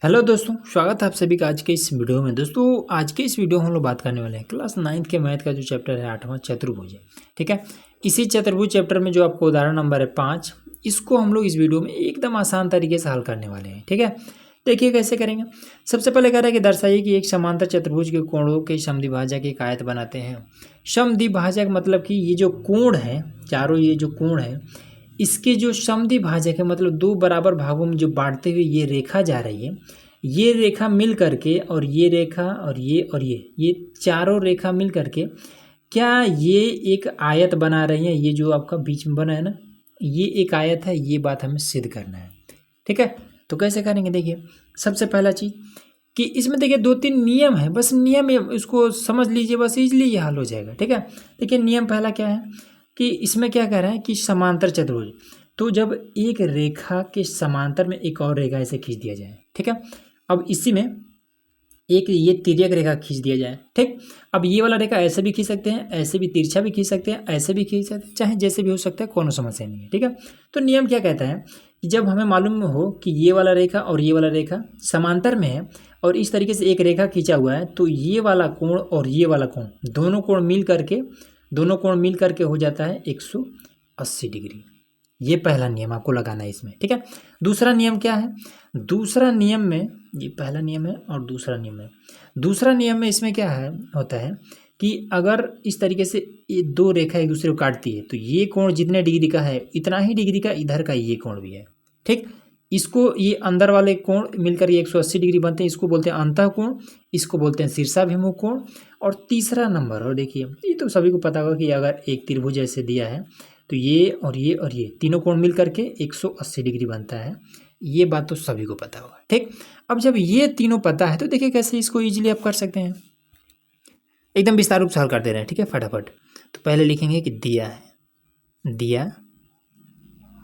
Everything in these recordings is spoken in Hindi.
हेलो दोस्तों, स्वागत है आप सभी का आज के इस वीडियो में। दोस्तों आज के इस वीडियो में हम लोग बात करने वाले हैं क्लास 9th के मैथ का जो चैप्टर है 8वां चतुर्भुज है। ठीक है, इसी चतुर्भुज चैप्टर में जो आपको उदाहरण नंबर है 5, इसको हम लोग इस वीडियो में एकदम आसान तरीके से हल करने वाले हैं। ठीक है, देखिए कैसे करेंगे। सबसे पहले कह रहा है कि दर्शाइए कि एक समांतर चतुर्भुज के कोणों के समद्विभाजक एक आयत बनाते हैं। समद्विभाजक मतलब कि ये जो कोण है, चारों ये जो कोण है, इसके जो समद्विभाजक है मतलब दो बराबर भागों में जो बांटते हुए ये रेखा जा रही है, ये रेखा मिल करके और ये रेखा और ये चारों रेखा मिल करके क्या ये एक आयत बना रही है। ये जो आपका बीच में बना है ना, ये एक आयत है। ये बात हमें सिद्ध करना है। ठीक है, तो कैसे करेंगे। देखिए सबसे पहला चीज़ कि इसमें देखिए 2-3 नियम है, बस नियम इसको समझ लीजिए, बस इजली ये हल हो जाएगा। ठीक है, देखिए नियम पहला क्या है कि इसमें क्या कह रहा है कि समांतर चतुर्भुज, तो जब एक रेखा के समांतर में एक और रेखा ऐसे खींच दिया जाए। ठीक है, अब इसी में एक ये तिर्यक रेखा खींच दिया जाए। ठीक, अब ये वाला रेखा ऐसे भी खींच सकते हैं, ऐसे भी तिरछा भी खींच सकते हैं, ऐसे भी खींच सकते हैं, चाहे जैसे भी हो सकता है, कोनो समस्या नहीं है। ठीक है, तो नियम क्या कहता है कि जब हमें मालूम हो कि ये वाला रेखा और ये वाला रेखा समांतर में है और इस तरीके से एक रेखा खींचा हुआ है, तो ये वाला कोण और ये वाला कोण, दोनों कोण मिल करके हो जाता है 180 डिग्री। ये पहला नियम आपको लगाना है इसमें। ठीक है, दूसरा नियम क्या है। दूसरा नियम में, ये पहला नियम है और दूसरा नियम है। दूसरा नियम में इसमें क्या है होता है कि अगर इस तरीके से ये दो रेखा एक दूसरे को काटती है, तो ये कोण जितने डिग्री का है इतना ही डिग्री का इधर का ये कोण भी है। ठीक, इसको ये अंदर वाले कोण मिलकर ये 180 डिग्री बनते हैं, इसको बोलते हैं अंतः कोण, इसको बोलते हैं शीर्षाभिमुख कोण। और तीसरा नंबर, और देखिए ये तो सभी को पता होगा कि अगर एक त्रिभुज ऐसे दिया है तो ये और ये तीनों कोण मिल करके 180 डिग्री बनता है। ये बात तो सभी को पता होगा। ठीक, अब जब ये तीनों पता है तो देखिए कैसे इसको इजीली आप कर सकते हैं। एकदम विस्तार रूप से हल कर दे रहे हैं। ठीक है, फटाफट। तो पहले लिखेंगे कि दिया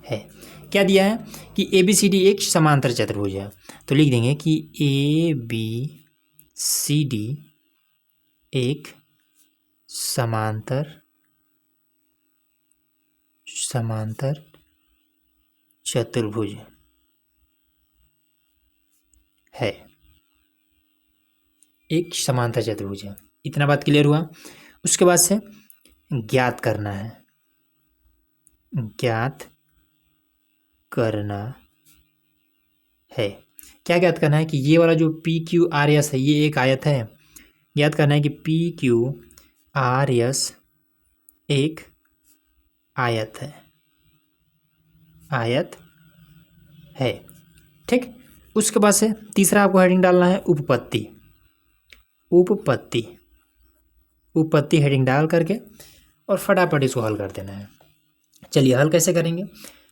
है क्या दिया है कि ABCD एक समांतर चतुर्भुज है। तो लिख देंगे कि ABCD एक समांतर चतुर्भुज है, एक समांतर चतुर्भुज है। इतना बात क्लियर हुआ। उसके बाद से ज्ञात करना है। क्या ज्ञात करना है कि ये वाला जो PQRS है ये एक आयत है। ज्ञात करना है कि PQRS एक आयत है। ठीक, उसके बाद से तीसरा आपको हेडिंग डालना है उपपत्ति हेडिंग डाल करके और फटाफट इसको हल कर देना है। चलिए हल कैसे करेंगे।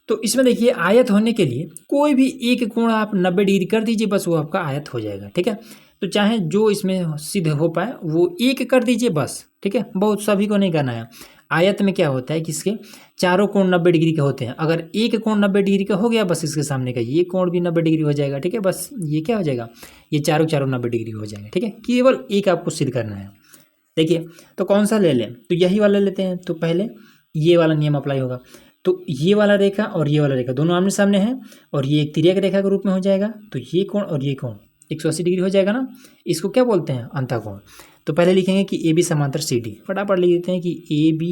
तो इसमें देखिए आयत होने के लिए कोई भी एक कोण आप 90 डिग्री कर दीजिए, बस वो आपका आयत हो जाएगा। ठीक है, तो चाहे जो इसमें सिद्ध हो पाए वो एक कर दीजिए बस। ठीक है, बहुत सभी को नहीं करना है। आयत में क्या होता है कि इसके चारों कोण 90 डिग्री के होते हैं। अगर एक कोण 90 डिग्री का हो गया, बस इसके सामने का ये कोण भी 90 डिग्री हो जाएगा। ठीक है, बस ये क्या हो जाएगा, ये चारों 90 डिग्री हो जाएंगे। ठीक है, केवल एक आपको सिद्ध करना है। देखिए तो कौन सा ले लें, तो यही वाला लेते हैं। तो पहले ये वाला नियम अप्लाई होगा। तो ये वाला रेखा और ये वाला रेखा दोनों आमने सामने हैं और ये एक तिर्यक रेखा के रूप में हो जाएगा। तो ये कोण और ये कोण 180 डिग्री हो जाएगा ना। इसको क्या बोलते हैं, अंतः कोण। तो पहले लिखेंगे कि AB समांतर CD। फटाफट लिख देते हैं कि AB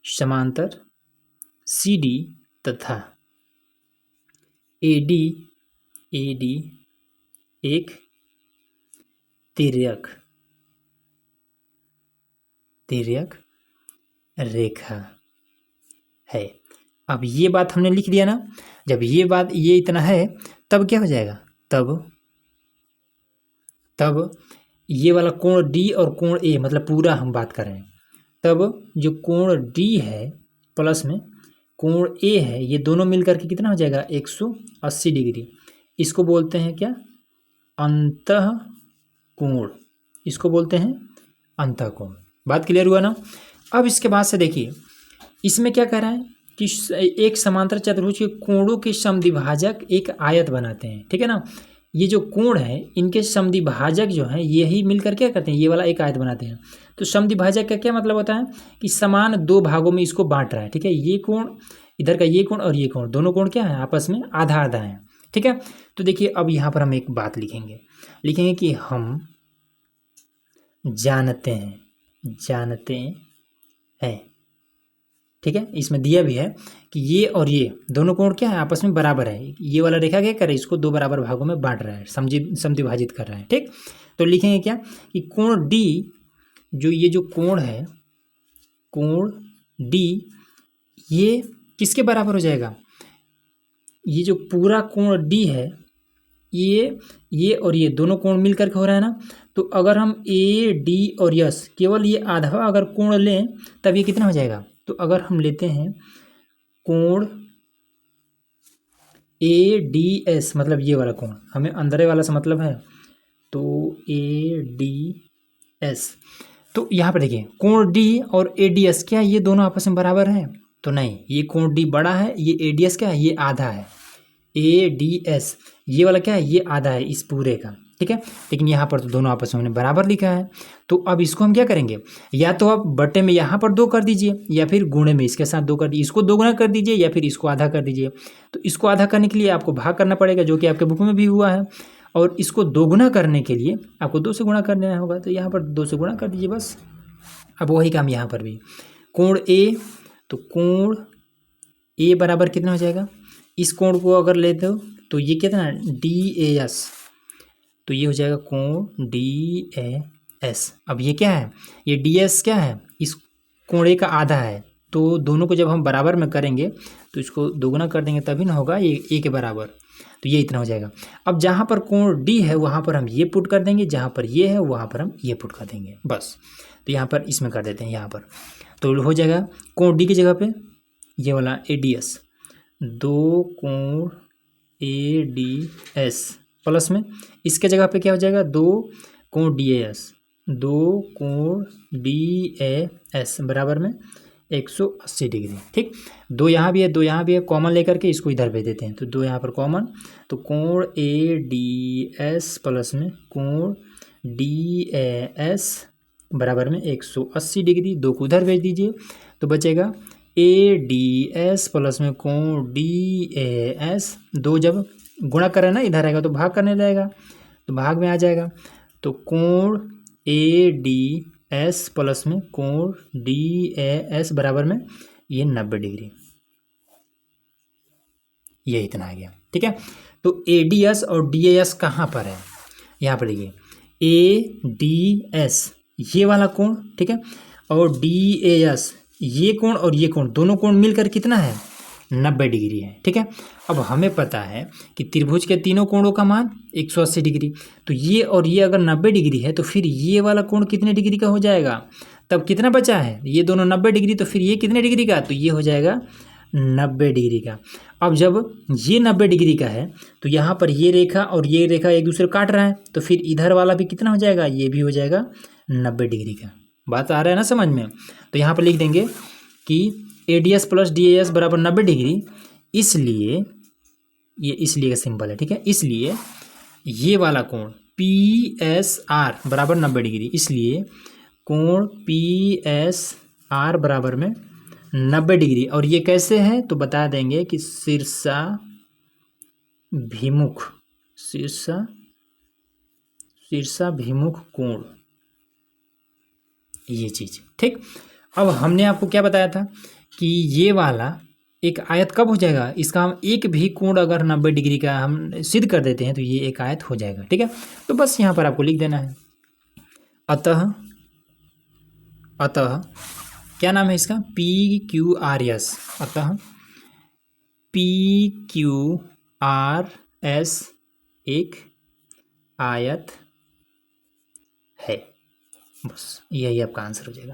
समांतर CD तथा AD एक तिर्यक रेखा है। अब ये बात हमने लिख दिया ना। जब ये बात ये इतना है तब क्या हो जाएगा, तब ये वाला कोण D और कोण A, मतलब पूरा हम बात कर रहे हैं, तब जो कोण D है प्लस में कोण A है, ये दोनों मिल करके कितना हो जाएगा 180 डिग्री। इसको बोलते हैं क्या, अंतः कोण। इसको बोलते हैं अंतः कोण। बात क्लियर हुआ ना। अब इसके बाद से देखिए इसमें क्या कह रहा है कि एक समांतर चतुर्भुज के कोणों के समद्विभाजक एक आयत बनाते हैं। ठीक है ना, ये जो कोण है इनके समद्विभाजक जो हैं यही मिलकर क्या करते हैं, ये वाला एक आयत बनाते हैं। तो समद्विभाजक का क्या मतलब होता है कि समान दो भागों में इसको बांट रहा है। ठीक है, ये कोण, इधर का ये कोण और ये कोण, दोनों कोण क्या है आपस में आधा आधा है। ठीक है। तो देखिए अब यहाँ पर हम एक बात लिखेंगे कि हम जानते हैं, ठीक है। इसमें दिया भी है कि ये और ये दोनों कोण क्या है, आपस में बराबर है। ये वाला रेखा क्या कर रहा है, इसको दो बराबर भागों में बांट रहा है, समद्विभाजित कर रहा है, ठीक। तो लिखेंगे क्या कि कोण डी, ये जो कोण है, कोण डी ये किसके बराबर हो जाएगा, ये जो पूरा कोण डी है, ये और ये दोनों कोण मिल करके हो रहा है ना। तो अगर हम ए डी और यस केवल ये आधा अगर कोण लें तब ये कितना हो जाएगा। तो अगर हम लेते हैं कोण ए डी एस, मतलब ये वाला कोण, हमें अंदर वाला सा मतलब है, तो ए डी एस, तो यहाँ पर देखिए कोण डी और ए डी एस क्या ये दोनों आपस में बराबर हैं, तो नहीं, ये कोण डी बड़ा है, ये ए डी एस क्या है, ये आधा है। ए डी एस ये वाला क्या है, ये आधा है इस पूरे का, ठीक है। लेकिन यहाँ पर तो दोनों आपस में हमने बराबर लिखा है। तो अब इसको हम क्या करेंगे, या तो आप बटे में यहाँ पर 2 कर दीजिए, या फिर गुणे में इसके साथ 2 कर दीजिए, इसको 2 गुना कर दीजिए, या फिर इसको आधा कर दीजिए। तो इसको आधा करने के लिए आपको भाग करना पड़ेगा, जो कि आपके बुक में भी हुआ है, और इसको 2 गुना करने के लिए आपको 2 से गुणा कर देना होगा। तो यहाँ पर 2 से गुणा कर दीजिए बस। अब वही काम यहाँ पर भी, कोण ए, तो कोण ए बराबर कितना हो जाएगा, इस कोण को अगर लेते हो तो ये कितना डी ए एस, तो ये हो जाएगा कोण डी ए एस। अब ये क्या है, ये डी एस क्या है, इस कोण ए का आधा है। तो दोनों को जब हम बराबर में करेंगे तो इसको 2 गुना कर देंगे तभी ना होगा ये ए के बराबर, तो ये इतना हो जाएगा। अब जहाँ पर कोण डी है वहाँ पर हम ये पुट कर देंगे, जहाँ पर ये है वहाँ पर हम ये पुट कर देंगे बस। तो यहाँ पर इसमें कर देते हैं यहाँ पर, तो हो जाएगा कोण डी की जगह पे ये वाला ए डी एस, 2 कोण ए डी एस प्लस में इसके जगह पे क्या हो जाएगा, 2 कोण डी ए एस, 2 कोण डी ए एस बराबर में 180 डिग्री, ठीक। 2 यहाँ भी है, 2 यहाँ भी है, कॉमन लेकर के इसको इधर भेज देते हैं, तो 2 यहाँ पर कॉमन, तो कोण ए डी एस प्लस में कोण डी ए एस बराबर में 180 डिग्री, 2 को उधर भेज दीजिए, तो बचेगा ए डी एस प्लस में कोण डी ए एस। 2 जब गुणा करें ना इधर आएगा तो भाग करने जाएगा, तो भाग में आ जाएगा, तो कोण ए डी एस प्लस में कोण डी ए एस बराबर में ये 90 डिग्री, ये इतना आ गया, ठीक है। तो ए डी एस और डी ए एस कहाँ पर है, यहाँ पर देखिए ए डी एस ये वाला कोण, ठीक है, और डी ए एस ये कोण और ये कोण, दोनों कोण मिलकर कितना है 90 डिग्री है, ठीक है। अब हमें पता है कि त्रिभुज के तीनों कोणों का मान 180 डिग्री, तो ये और ये अगर 90 डिग्री है तो फिर ये वाला कोण कितने डिग्री का हो जाएगा, तब कितना बचा है, ये दोनों 90 डिग्री, तो फिर ये कितने डिग्री का, तो ये हो जाएगा 90 डिग्री का। अब जब ये 90 डिग्री का है तो यहाँ पर ये रेखा और ये रेखा एक दूसरे काट रहा है, तो फिर इधर वाला भी कितना हो जाएगा, ये भी हो जाएगा 90 डिग्री का। बात आ रहा है ना समझ में। तो यहाँ पर लिख देंगे कि A D S plus D A S बराबर 90 डिग्री, इसलिए ये इसलिए का सिंबल है, ठीक है। इसलिए ये वाला कोण पी एस आर बराबर 90 डिग्री, इसलिए कोण पी एस आर बराबर में 90 डिग्री। और ये कैसे है तो बता देंगे कि शीर्षाभिमुख कोण, ये चीज, ठीक। अब हमने आपको क्या बताया था कि ये वाला एक आयत कब हो जाएगा, इसका हम एक भी कोण अगर 90 डिग्री का हम सिद्ध कर देते हैं तो ये एक आयत हो जाएगा, ठीक है। तो बस यहाँ पर आपको लिख देना है अतः क्या नाम है इसका, पी क्यू आर एस, अतः पी क्यू आर एस एक आयत है, बस यही आपका आंसर हो जाएगा।